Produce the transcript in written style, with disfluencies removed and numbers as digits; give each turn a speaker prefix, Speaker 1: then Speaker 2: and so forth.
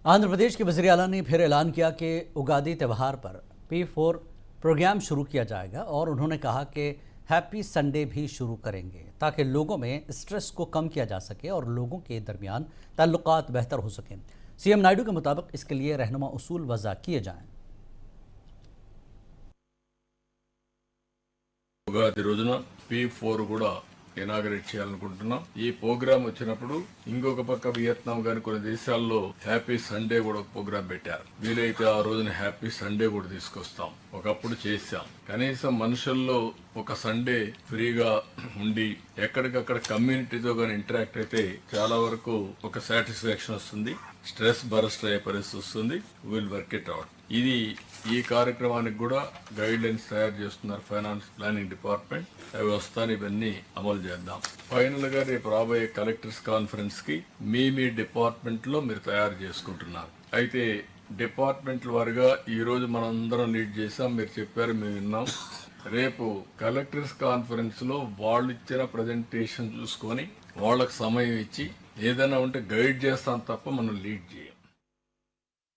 Speaker 1: आंध्र प्रदेश के वज़ीर आला ने फिर ऐलान किया कि उगादी त्यौहार पर P4 प्रोग्राम शुरू किया जाएगा और उन्होंने कहा कि हैप्पी संडे भी शुरू करेंगे ताकि लोगों में स्ट्रेस को कम किया जा सके और लोगों के दरमियान ताल्लुकात बेहतर हो सकें। सीएम नायडू के मुताबिक इसके लिए रहनुमा उसूल वज़ा किए जाएं।
Speaker 2: ఉగాది రోజున P4 కూడా ఇనాగరేట్ చేయాలనుకుంటున్నాం. ఈ ప్రోగ్రామ్ వచ్చినప్పుడు ఇంకొక పక్క వియత్నాం గాని కొన్ని దేశాల్లో హ్యాపీ సండే కూడా ఒక ప్రోగ్రామ్ పెట్టారు. వీలైతే ఆ రోజున హ్యాపీ సండే కూడా తీసుకొస్తాం. ఒకప్పుడు చేశాం. కనీసం మనుషుల్లో ఒక సండే ఫ్రీగా ఉండి ఎక్కడికక్కడ కమ్యూనిటీతో గాని ఇంటరాక్ట్ అయితే చాలా వరకు ఒక సాటిస్ఫాక్షన్ వస్తుంది. స్ట్రెస్ బరస్ట్ అయ్యే పరిస్థితి వస్తుంది. Will work it out. ఇది ఈ కార్యక్రమానికి కూడా గైడ్ లైన్స్ తయారు చేస్తున్నారు ఫైనాన్స్ ప్లానింగ్ డిపార్ట్మెంట్. అవి వస్తాను, ఇవన్నీ అమలు చేద్దాం. ఫైనల్ గా రేపు రాబోయే కలెక్టర్స్ కాన్ఫరెన్స్ కి మీ డిపార్ట్మెంట్ లో మీరు తయారు చేసుకుంటున్నారు. అయితే డిపార్ట్మెంట్ల వారిగా ఈ రోజు మనందరం లీడ్ చేసాం. మీరు చెప్పారు, మేము విన్నాం. రేపు కలెక్టర్స్ కాన్ఫరెన్స్ లో వాళ్ళు ఇచ్చిన ప్రజెంటేషన్ చూసుకొని వాళ్ళకి సమయం ఇచ్చి ఏదైనా ఉంటే గైడ్ చేస్తాం తప్ప మనం లీడ్ చేయాలి.